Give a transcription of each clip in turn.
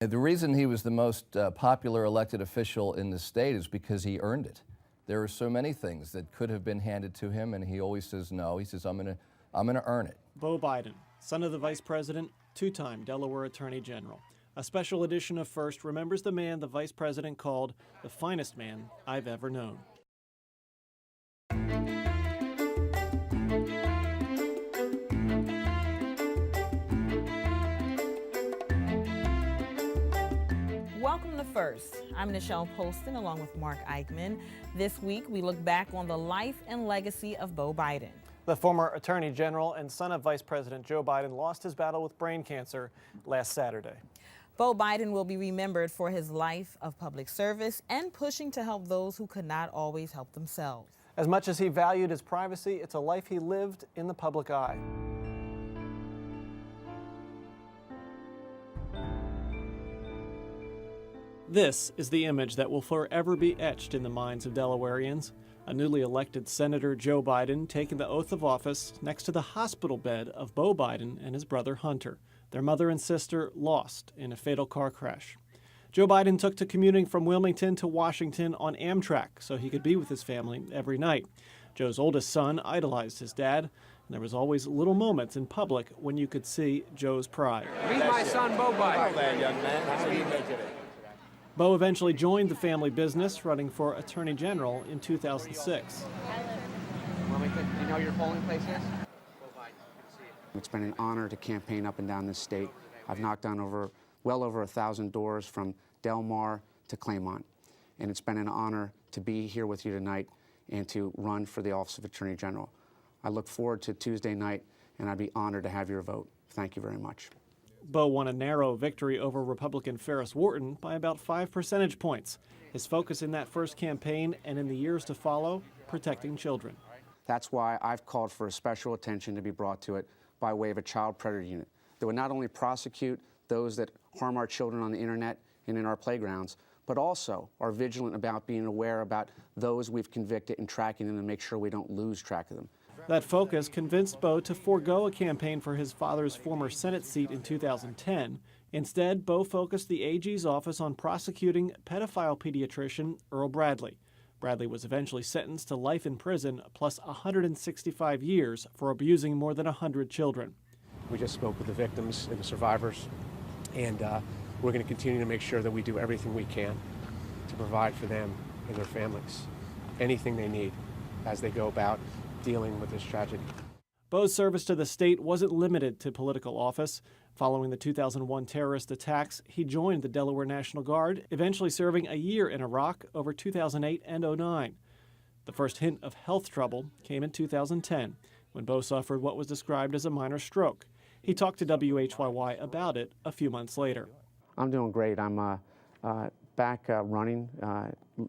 The reason he was the most popular elected official in the state is because he earned it. There are so many things that could have been handed to him, and he always says no. He says, I'm gonna earn it. Beau Biden, son of the Vice President, two-time Delaware Attorney General. A special edition of First remembers the man the Vice President called the finest man I've ever known. Welcome to First. I'm Nichelle Poston along with Mark Eichman. This week we look back on the life and legacy of Beau Biden. The former Attorney General and son of Vice President Joe Biden lost his battle with brain cancer last Saturday. Beau Biden will be remembered for his life of public service and pushing to help those who could not always help themselves. As much as he valued his privacy, it's a life he lived in the public eye. This is the image that will forever be etched in the minds of Delawareans. A newly elected Senator Joe Biden taking the oath of office next to the hospital bed of Beau Biden and his brother Hunter, their mother and sister lost in a fatal car crash. Joe Biden took to commuting from Wilmington to Washington on Amtrak so he could be with his family every night. Joe's oldest son idolized his dad, and there was always little moments in public when you could see Joe's pride. Meet my son, Beau Biden. Hello there, young man. How do you make it? Beau eventually joined the family business, running for Attorney General in 2006. Wilmington, do you know your polling place is? It's been an honor to campaign up and down this state. I've knocked on well over 1,000 doors from Delaware to Claymont. And it's been an honor to be here with you tonight and to run for the office of Attorney General. I look forward to Tuesday night, and I'd be honored to have your vote. Thank you very much. Beau won a narrow victory over Republican Ferris Wharton by about 5 percentage points. His focus in that first campaign and in the years to follow, protecting children. That's why I've called for a special attention to be brought to it by way of a child predator unit that would not only prosecute those that harm our children on the internet and in our playgrounds, but also are vigilant about being aware about those we've convicted and tracking them to make sure we don't lose track of them. That focus convinced Beau to forego a campaign for his father's former Senate seat in 2010. Instead, Beau focused the AG's office on prosecuting pedophile pediatrician Earl Bradley. Bradley was eventually sentenced to life in prison plus 165 years for abusing more than 100 children. We just spoke with the victims and the survivors, and we're going to continue to make sure that we do everything we can to provide for them and their families anything they need as they go about dealing with this tragedy. Beau's service to the state wasn't limited to political office. Following the 2001 terrorist attacks, he joined the Delaware National Guard, eventually serving a year in Iraq over 2008 and 2009. The first hint of health trouble came in 2010, when Beau suffered what was described as a minor stroke. He talked to WHYY about it a few months later. I'm doing great. I'm back running,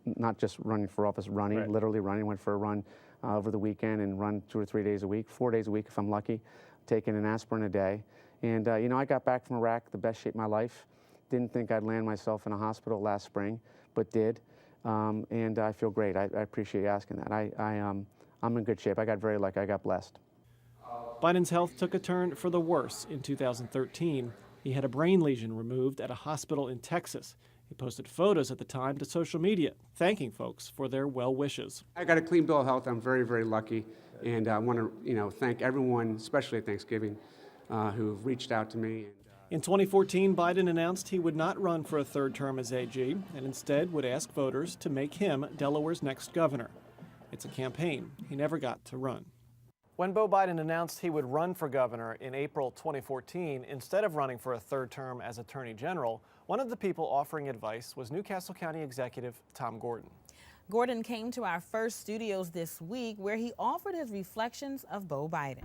not just running for office, running, Right. Literally running. Went for a run over the weekend and run 2 or 3 days a week, 4 days a week if I'm lucky, taking an aspirin a day. And you know, I got back from Iraq the best shape of my life. Didn't think I'd land myself in a hospital last spring, but did. And I feel great. I appreciate you asking that. I'm in good shape. I got very lucky. I got blessed. Biden's health took a turn for the worse in 2013. He had a brain lesion removed at a hospital in Texas. He posted photos at the time to social media, thanking folks for their well wishes. I got a clean bill of health. I'm very, very lucky. And I want to, thank everyone, especially at Thanksgiving, who've reached out to me. In 2014, Biden announced he would not run for a third term as AG and instead would ask voters to make him Delaware's next governor. It's a campaign he never got to run. When Beau Biden announced he would run for governor in April 2014, instead of running for a third term as Attorney General, one of the people offering advice was Newcastle County Executive Tom Gordon. Gordon came to our First studios this week where he offered his reflections of Beau Biden.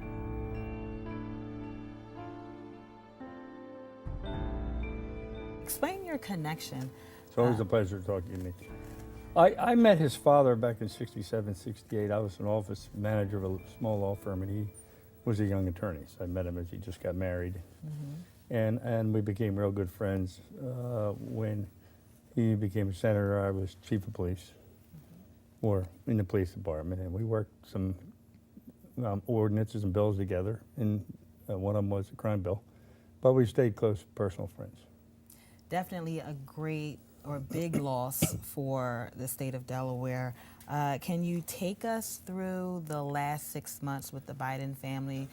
Explain your connection. It's always a pleasure talking to you, Nick. I met his father back in 67, 68. I was an office manager of a small law firm, and he was a young attorney. So I met him as he just got married. Mm-hmm. And we became real good friends. When he became a senator, I was chief of police, or in the police department, and we worked some ordinances and bills together, and one of them was a crime bill. But we stayed close personal friends. definitely a great or big loss for the state of Delaware. Can you take us through the last 6 months with the Biden family?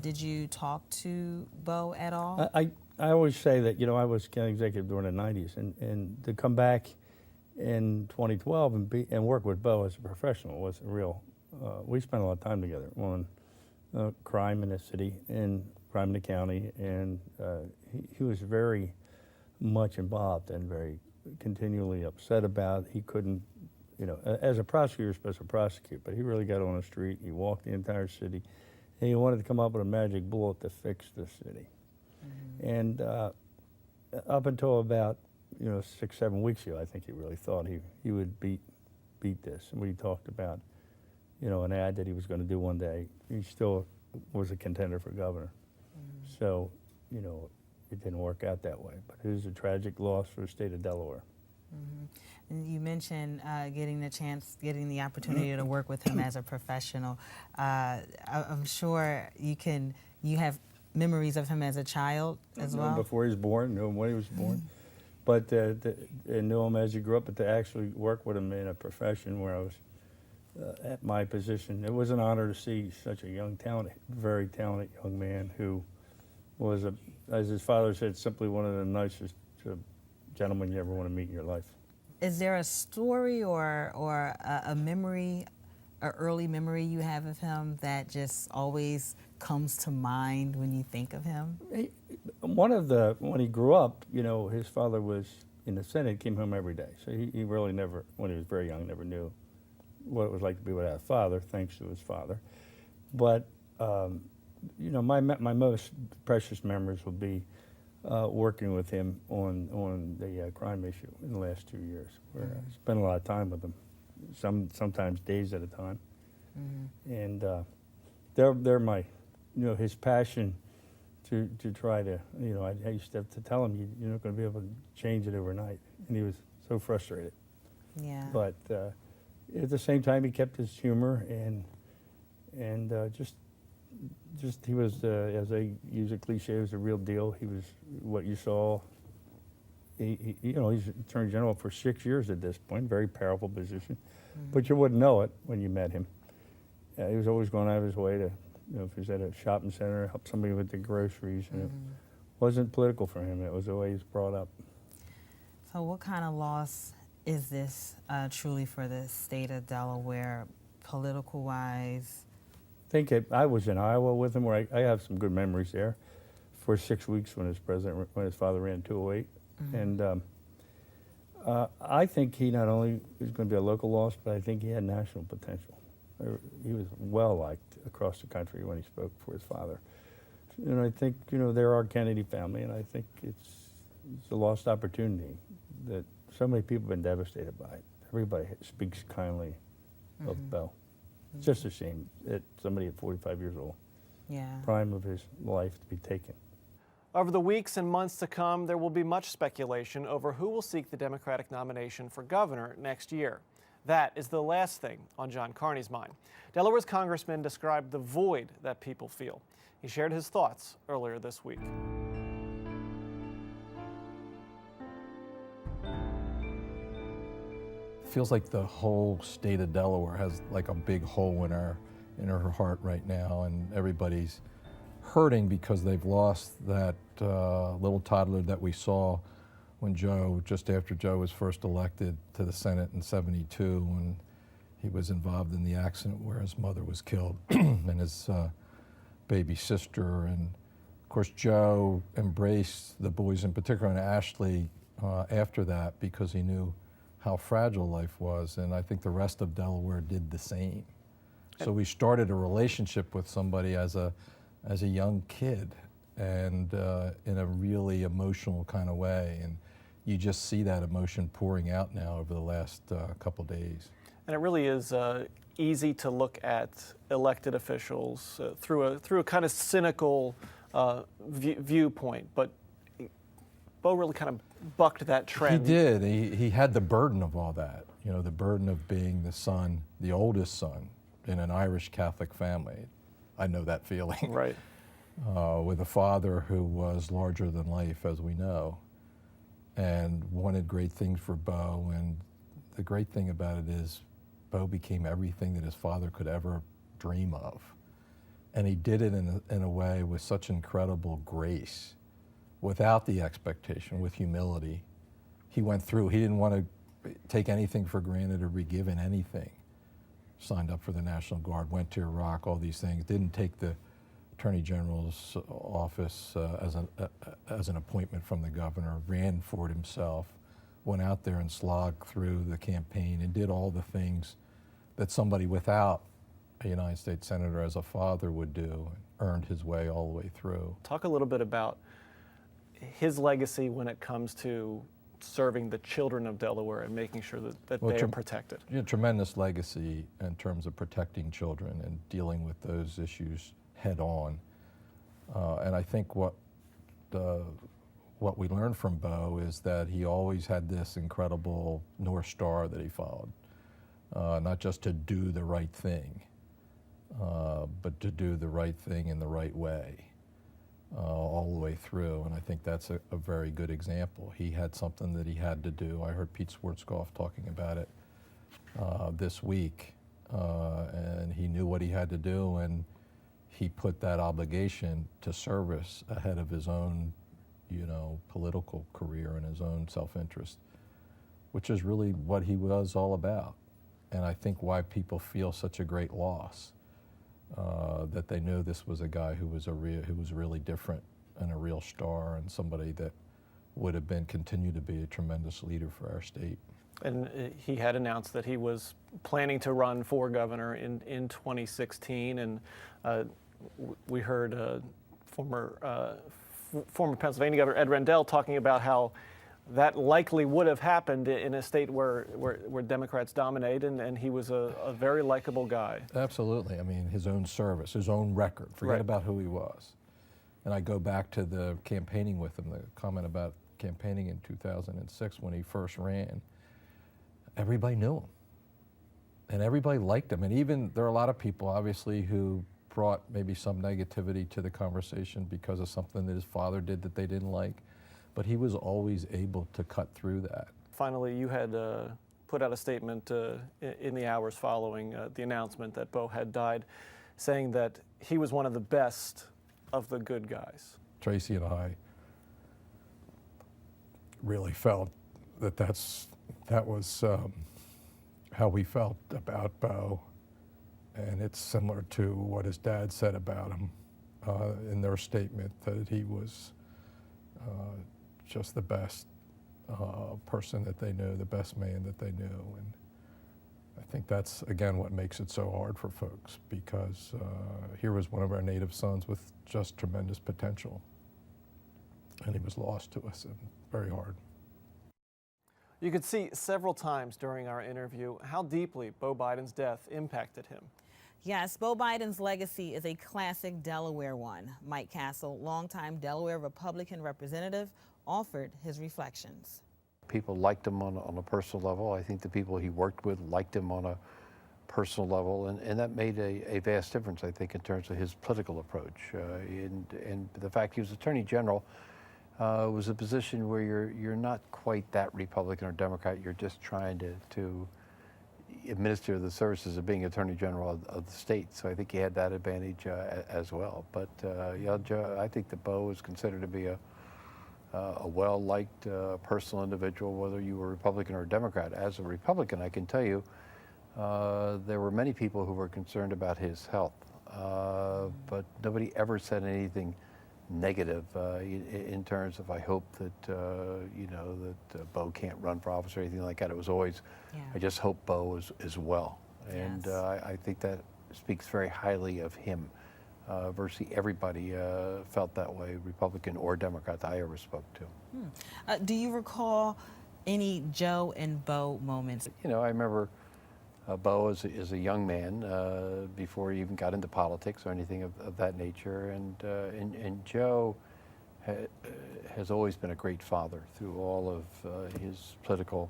Did you talk to Bo at all? I always say that, you know, I was county executive during the 90s, and to come back in 2012 and work with Bo as a professional was a real, we spent a lot of time together on crime in the city and crime in the county, and he was very much involved and very continually upset about he couldn't, you know, as a prosecutor you're supposed to prosecute, but he really got on the street, he walked the entire city, and he wanted to come up with a magic bullet to fix the city. And up until about, you know, 6, 7 weeks ago, I think he really thought he would beat this. And we talked about, you know, an ad that he was going to do one day. He still was a contender for governor. So, you know, it didn't work out that way. But it was a tragic loss for the state of Delaware. And you mentioned getting the opportunity to work with him as a professional. I'm sure you have memories of him as a child as well? Before he was born, knew him when he was born. But knew him as he grew up, but to actually work with him in a profession where I was at my position, it was an honor to see such a young, very talented young man who was, as his father said, simply one of the nicest gentlemen you ever want to meet in your life. Is there a story or a memory, an early memory you have of him that just always comes to mind when you think of him? When he grew up, you know, his father was in the Senate, came home every day. So he really never, when he was very young, never knew what it was like to be without a father, thanks to his father. But, you know, my most precious memories will be working with him on the crime issue in the last 2 years, where I spent a lot of time with him, sometimes days at a time. And they're my, you know, his passion to try to, you know, I used to have to tell him, you're not going to be able to change it overnight. And he was so frustrated. Yeah. But at the same time, he kept his humor and just he was, as I use a cliche, he was a real deal. He was what you saw. You know, he's Attorney General for 6 years at this point, very powerful position. But you wouldn't know it when you met him. He was always going out of his way to, you know, if he was at a shopping center, help somebody with the groceries. And it wasn't political for him. It was always brought up. So what kind of loss is this truly for the state of Delaware, political-wise? I think I was in Iowa with him, where I have some good memories there, for 6 weeks when his father ran 208. And I think he not only was going to be a local loss, but I think he had national potential. He was well liked across the country when he spoke for his father. And I think, you know, they're our Kennedy family, and I think it's a lost opportunity that so many people have been devastated by it. Everybody speaks kindly of Bo. It's just a shame that somebody at 45 years old, prime of his life, to be taken. Over the weeks and months to come, there will be much speculation over who will seek the Democratic nomination for governor next year. That is the last thing on John Carney's mind. Delaware's congressman described the void that people feel. He shared his thoughts earlier this week. Feels like the whole state of Delaware has like a big hole in her heart right now, and everybody's hurting because they've lost that little toddler that we saw when just after Joe was first elected to the Senate in '72, when he was involved in the accident where his mother was killed and his baby sister. And of course, Joe embraced the boys, in particular, and Ashley after that, because he knew how fragile life was, and I think the rest of Delaware did the same. So we started a relationship with somebody as a young kid, and in a really emotional kind of way, and you just see that emotion pouring out now over the last couple days. And it really is easy to look at elected officials through a kind of cynical viewpoint, but Bo really kind of bucked that trend. He did. He had the burden of all that, you know, the burden of being the son, the oldest son in an Irish Catholic family. I know that feeling. Right. With a father who was larger than life, as we know. and wanted great things for Bo. And the great thing about it is Bo became everything that his father could ever dream of. And he did it in a way with such incredible grace, without the expectation, with humility. He went through, he didn't want to take anything for granted or be given anything. Signed up for the National Guard, went to Iraq, all these things, didn't take the Attorney General's office as an appointment from the governor, ran for it himself, went out there and slogged through the campaign and did all the things that somebody without a United States Senator as a father would do, and earned his way all the way through. Talk a little bit about his legacy when it comes to serving the children of Delaware and making sure that they are protected. Yeah, tremendous legacy in terms of protecting children and dealing with those issues head on. And I think what we learned from Bo is that he always had this incredible North Star that he followed, not just to do the right thing, but to do the right thing in the right way, all the way through. And I think that's a very good example. He had something that he had to do. I heard Pete Schwarzkopf talking about it this week, and he knew what he had to do, and he put that obligation to service ahead of his own, political career and his own self-interest, which is really what he was all about. And I think why people feel such a great loss, that they knew this was a guy who was really different and a real star, and somebody that would have continued to be a tremendous leader for our state. And he had announced that he was planning to run for governor in 2016, and we heard former Pennsylvania Governor Ed Rendell talking about how that likely would have happened in a state where Democrats dominate, and he was a very likable guy. Absolutely. I mean, his own service, his own record. Forget about who he was. And I go back to the campaigning with him, the comment about campaigning in 2006 when he first ran. Everybody knew him, and everybody liked him. And even there are a lot of people, obviously, who brought maybe some negativity to the conversation because of something that his father did that they didn't like. But he was always able to cut through that. Finally, you had put out a statement in the hours following the announcement that Bo had died, saying that he was one of the best of the good guys. Tracy and I really felt that was how we felt about Bo, and it's similar to what his dad said about him in their statement, that he was just the best person that they knew, the best man that they knew. And I think that's, again, what makes it so hard for folks, because here was one of our native sons with just tremendous potential, and he was lost to us, and very hard. You could see several times during our interview how deeply Bo Biden's death impacted him. Yes, Bo Biden's legacy is a classic Delaware one. Mike Castle, longtime Delaware Republican representative, offered his reflections. People liked him on a personal level. I think the people he worked with liked him on a personal level, and that made a vast difference, I think, in terms of his political approach. And the fact he was Attorney General was a position where you're not quite that Republican or Democrat. You're just trying to administer the services of being Attorney General of the state. So I think he had that advantage as well. But yeah, I think that Bo is considered to be a well-liked personal individual, whether you were Republican or Democrat. As a Republican, I can tell you there were many people who were concerned about his health, but nobody ever said anything negative in terms of, I hope that that Bo can't run for office or anything like that. It was always, I just hope Bo is well. And I think that speaks very highly of him. Virtually everybody felt that way, Republican or Democrat, that I ever spoke to. Do you recall any Joe and Bo moments? You know, I remember Bo as a young man before he even got into politics or anything of that nature, and Joe has always been a great father through all of his political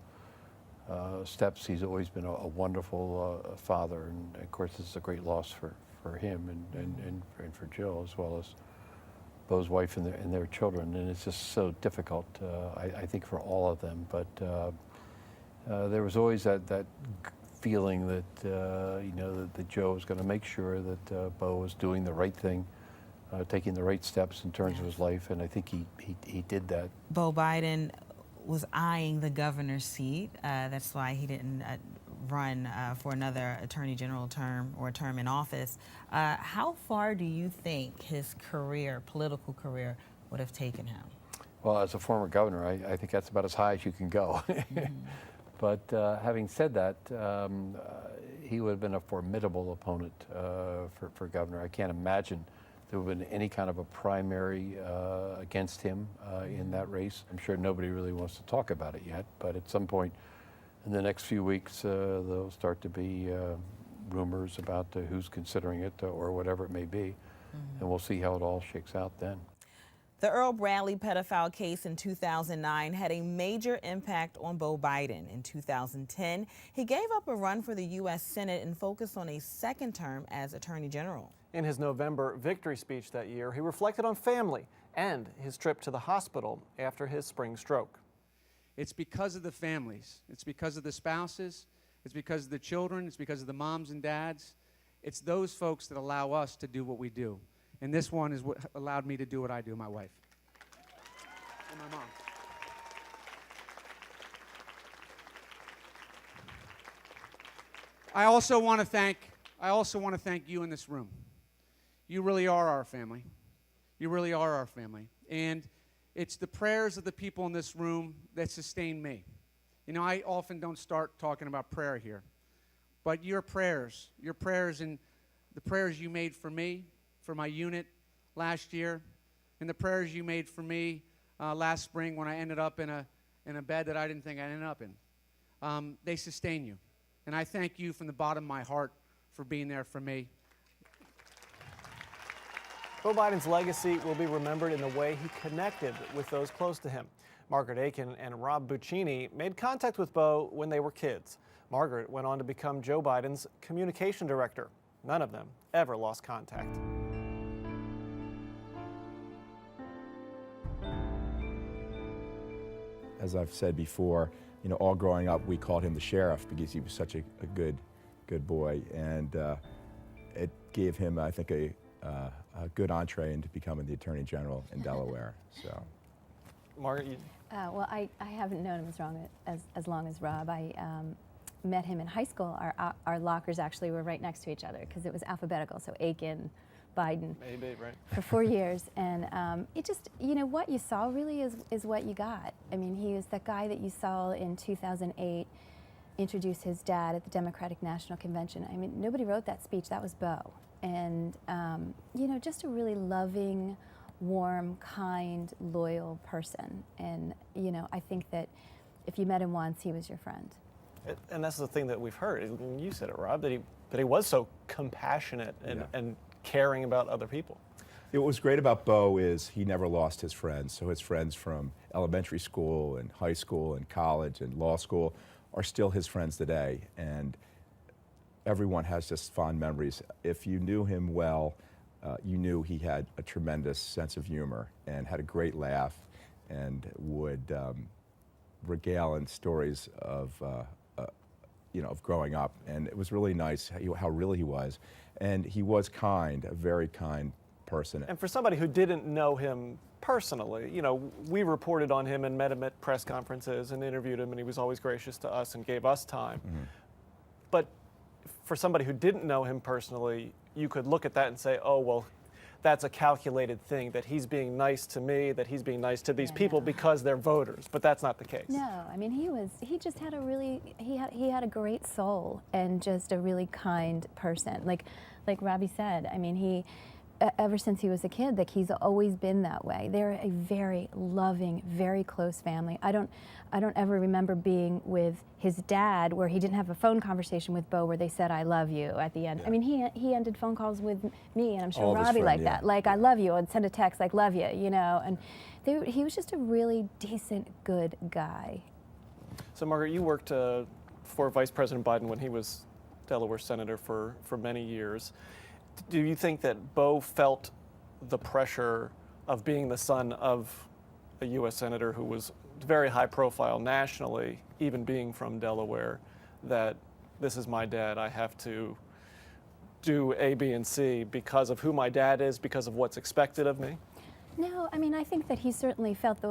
steps. He's always been a wonderful father, and of course this is a great loss for him and for Jill, as well as Bo's wife and their children, and it's just so difficult, I think, for all of them. But there was always that feeling that, you know, that Joe was going to make sure that Bo was doing the right thing, taking the right steps in terms of his life, and I think he did that. Bo Biden was eyeing the governor's seat. That's why he didn't run for another attorney general term or term in office. How far do you think his career, political career, would have taken him? Well, as a former governor, I think that's about as high as you can go. But having said that, he would have been a formidable opponent for governor. I can't imagine there would have been any kind of a primary against him in that race. I'm sure nobody really wants to talk about it yet, but at some point in the next few weeks, there'll start to be rumors about who's considering it or whatever it may be, and we'll see how it all shakes out then. The Earl Bradley pedophile case in 2009 had a major impact on Bo Biden. In 2010, he gave up a run for the U.S. Senate and focused on a second term as Attorney General. In his November victory speech that year, he reflected on family and his trip to the hospital after his spring stroke. It's because of the families. It's because of the spouses. It's because of the children. It's because of the moms and dads. It's those folks that allow us to do what we do. And this one is what allowed me to do what I do, my wife and my mom. I also want to thank you in this room. You really are our family. You really are our family. And it's the prayers of the people in this room that sustain me. You know, I often don't start talking about prayer here, but your prayers and the prayers you made for me, for my unit last year, and the prayers you made for me last spring when I ended up in a bed that I didn't think I'd end up in. They sustain you. And I thank you from the bottom of my heart for being there for me. Bo Biden's legacy will be remembered in the way he connected with those close to him. Margaret Aiken and Rob Buccini made contact with Bo when they were kids. Margaret went on to become Joe Biden's communication director. None of them ever lost contact. As I've said before, you know, all growing up, we called him the sheriff because he was such a good boy, and it gave him, I think, a good entree into becoming the Attorney General in Delaware. So, Margaret, you... Well, I haven't known him as long as Rob. I met him in high school. Our lockers actually were right next to each other because it was alphabetical. So Aiken, Biden, maybe, right. for 4 years, and it just, you know, what you saw really is what you got. I mean, he was that guy that you saw in 2008 introduce his dad at the Democratic National Convention. I mean, nobody wrote that speech. That was Bo, and you know, just a really loving, warm, kind, loyal person. And you know, I think that if you met him once, he was your friend. And that's the thing that we've heard. You said it, Rob, that he was so compassionate and caring about other people. what was great about Bo is he never lost his friends. So his friends from elementary school and high school and college and law school are still his friends today. And everyone has just fond memories. If you knew him well, you knew he had a tremendous sense of humor and had a great laugh and would regale in stories of of growing up. And it was really nice how real he was. And he was kind, a very kind person. And for somebody who didn't know him personally, you know, we reported on him and met him at press conferences and interviewed him, and he was always gracious to us and gave us time. Mm-hmm. But for somebody who didn't know him personally, you could look at that and say, oh, well, that's a calculated thing, that he's being nice to me, that he's being nice to these people because they're voters. But that's not the case. No, I mean, he just had he had a great soul and just a really kind person. Like Robbie said, I mean, ever since he was a kid, like, he's always been that way. They're a very loving, very close family. I don't ever remember being with his dad where he didn't have a phone conversation with Bo where they said, I love you at the end. Yeah. I mean, he ended phone calls with me, and I'm sure Robbie like that. Like, I love you, and send a text like, love you, you know. And he was just a really decent, good guy. So, Margaret, you worked for Vice President Biden when he was Delaware Senator for many years. Do you think that Bo felt the pressure of being the son of a U.S. Senator who was very high profile nationally, even being from Delaware, that this is my dad, I have to do A, B, and C because of who my dad is, because of what's expected of me? No, I mean, I think that he certainly felt,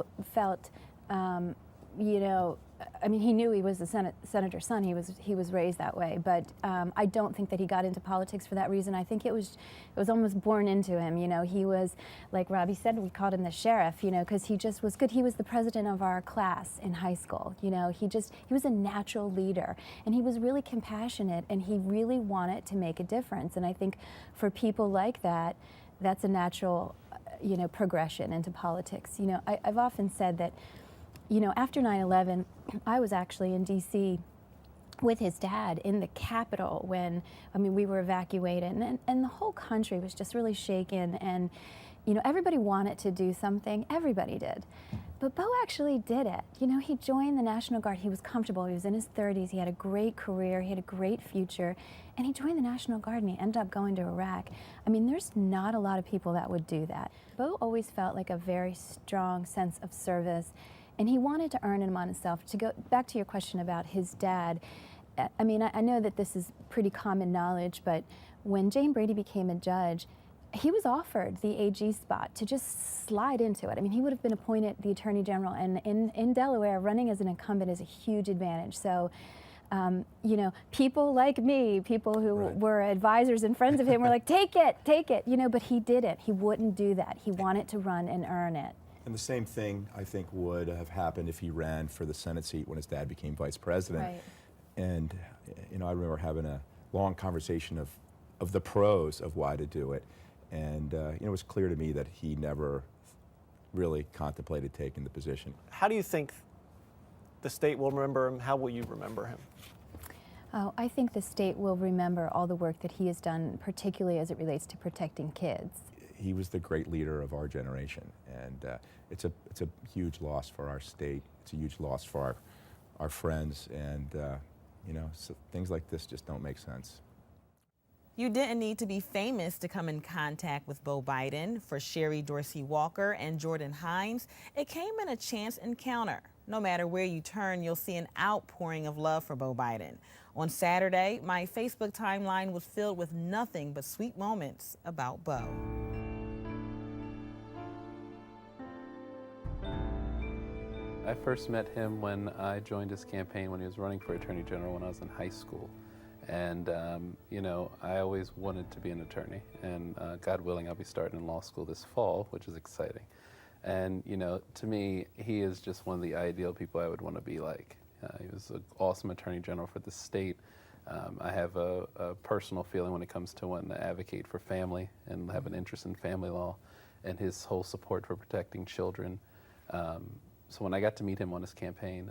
you know, I mean, he knew he was the senator's son. He was raised that way, but I don't think that he got into politics for that reason. I think it was almost born into him. You know, he was, like Robbie said, we called him the sheriff. You know, because he just was good. He was the president of our class in high school. You know, he was a natural leader, and he was really compassionate, and he really wanted to make a difference. And I think for people like that, that's a natural, you know, progression into politics. You know, I've often said that, you know, after 9/11, I was actually in D.C. with his dad in the Capitol when, I mean, we were evacuated, and the whole country was just really shaken, and, you know, everybody wanted to do something. Everybody did. But Bo actually did it. You know, he joined the National Guard. He was comfortable. He was in his 30s. He had a great career. He had a great future. And he joined the National Guard, and he ended up going to Iraq. I mean, there's not a lot of people that would do that. Bo always felt like a very strong sense of service, and he wanted to earn it on himself. To go back to your question about his dad, I mean, I know that this is pretty common knowledge, but when Jane Brady became a judge, he was offered the AG spot to just slide into it. I mean, he would have been appointed the Attorney General, and in Delaware, running as an incumbent is a huge advantage. So, you know, people like me, people who were advisors and friends of him were like, take it, you know, but he did it. He wouldn't do that. He wanted to run and earn it. And the same thing, I think, would have happened if he ran for the Senate seat when his dad became vice president. Right. And, you know, I remember having a long conversation of the pros of why to do it. And, you know, it was clear to me that he never really contemplated taking the position. How do you think the state will remember him? How will you remember him? Oh, I think the state will remember all the work that he has done, particularly as it relates to protecting kids. He was the great leader of our generation, and it's a huge loss for our state. It's a huge loss for our friends, and you know, so things like this just don't make sense. You didn't need to be famous to come in contact with Bo Biden. For Sherry Dorsey Walker and Jordan Hines, it came in a chance encounter. No matter where you turn, you'll see an outpouring of love for Bo Biden. On Saturday, my Facebook timeline was filled with nothing but sweet moments about Bo. I first met him when I joined his campaign when he was running for Attorney General when I was in high school. And, you know, I always wanted to be an attorney. And God willing, I'll be starting in law school this fall, which is exciting. And, you know, to me, he is just one of the ideal people I would want to be like. He was an awesome Attorney General for the state. I have a personal feeling when it comes to wanting to advocate for family and have an interest in family law and his whole support for protecting children. So when I got to meet him on his campaign,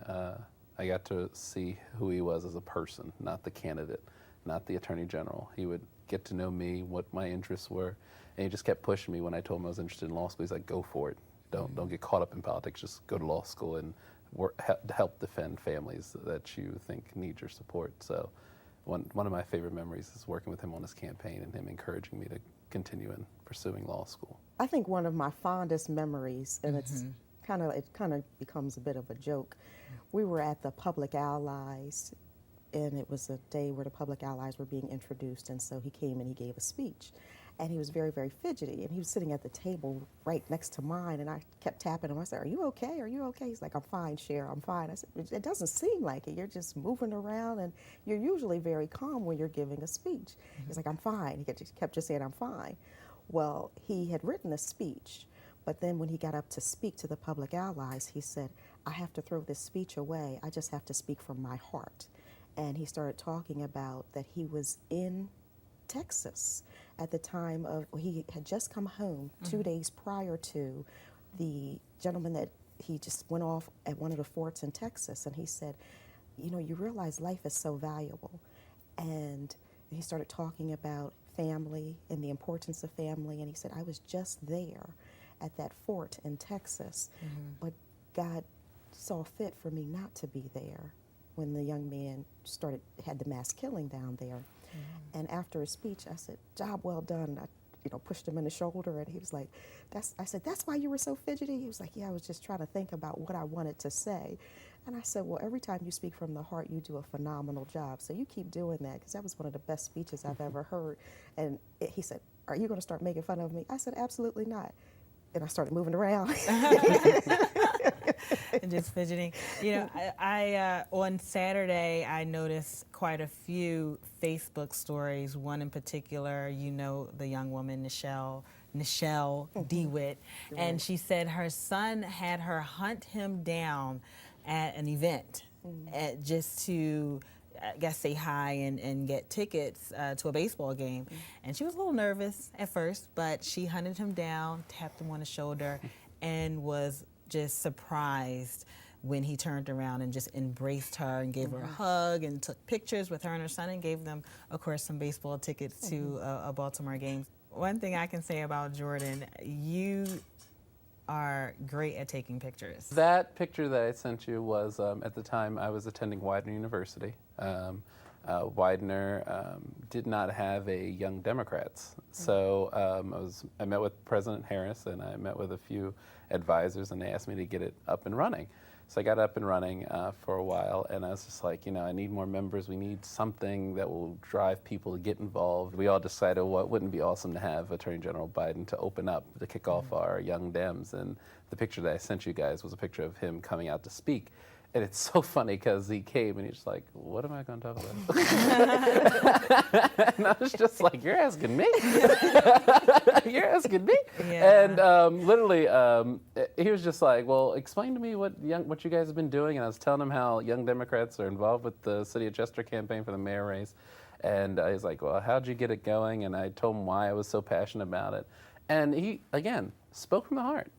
I got to see who he was as a person, not the candidate, not the Attorney General. He would get to know me, what my interests were, and he just kept pushing me when I told him I was interested in law school. He's like, go for it. Don't get caught up in politics. Just go to law school and help defend families that you think need your support. So one of my favorite memories is working with him on his campaign and him encouraging me to continue in pursuing law school. I think one of my fondest memories, and it kind of becomes a bit of a joke. We were at the Public Allies, and it was a day where the Public Allies were being introduced, and so he came and he gave a speech. And he was very, very fidgety, and he was sitting at the table right next to mine, and I kept tapping him. I said, are you okay? Are you okay? He's like, I'm fine, Cher, I'm fine. I said, it doesn't seem like it. You're just moving around, and you're usually very calm when you're giving a speech. He's like, I'm fine. He kept just saying, I'm fine. Well, he had written a speech, but then when he got up to speak to the Public Allies, he said, I have to throw this speech away. I just have to speak from my heart. And he started talking about that he was in Texas at the time of, he had just come home 2 days prior to the gentleman that he just went off at one of the forts in Texas. And he said, you know, you realize life is so valuable. And he started talking about family and the importance of family. And he said, I was just there at that fort in Texas, but God saw fit for me not to be there when the young man had the mass killing down there. And after his speech, I said, job well done. pushed him in the shoulder, and he was like, I said, that's why you were so fidgety? He was like, yeah, I was just trying to think about what I wanted to say. And I said, well, every time you speak from the heart, you do a phenomenal job. So you keep doing that, because that was one of the best speeches I've ever heard. And he said, are you going to start making fun of me? I said, absolutely not. And I started moving around. And just fidgeting. I on Saturday, I noticed quite a few Facebook stories. One in particular, the young woman, Nichelle DeWitt, and she said her son had her hunt him down at an event just to, I guess, say hi and get tickets to a baseball game. And she was a little nervous at first, but she hunted him down, tapped him on the shoulder, and was just surprised when he turned around and just embraced her and gave her a hug and took pictures with her and her son and gave them, of course, some baseball tickets to a Baltimore game. One thing I can say about Jordan, you are great at taking pictures. That picture that I sent you was, at the time I was attending Widener University. Widener did not have a Young Democrats. So I met with President Harris, and I met with a few advisors, and they asked me to get it up and running. So I got up and running for a while, and I was just like, I need more members. We need something that will drive people to get involved. We all decided, well, it wouldn't be awesome to have Attorney General Biden to open up, to kick off our Young Dems. And the picture that I sent you guys was a picture of him coming out to speak. And it's so funny because he came and he's like, what am I going to talk about? And I was just like, you're asking me? You're asking me? Yeah. And literally, he was just like, well, explain to me what you guys have been doing. And I was telling him how Young Democrats are involved with the City of Chester campaign for the mayor race. And he's like, well, how'd you get it going? And I told him why I was so passionate about it. And he, again, spoke from the heart.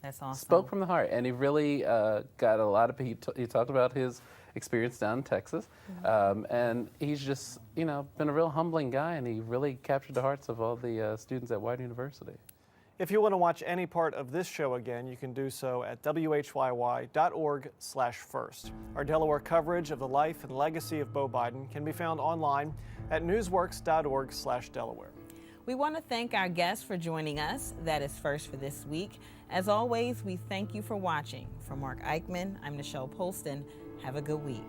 That's awesome. Spoke from the heart, and he really got a lot of. He talked about his experience down in Texas, and he's just been a real humbling guy, and he really captured the hearts of all the students at Widener University. If you want to watch any part of this show again, you can do so at WHYY.org/first. Our Delaware coverage of the life and legacy of Beau Biden can be found online at newsworks.org/Delaware. We want to thank our guests for joining us. That is First for this week. As always, we thank you for watching. For Mark Eichman, I'm Nichelle Polston. Have a good week.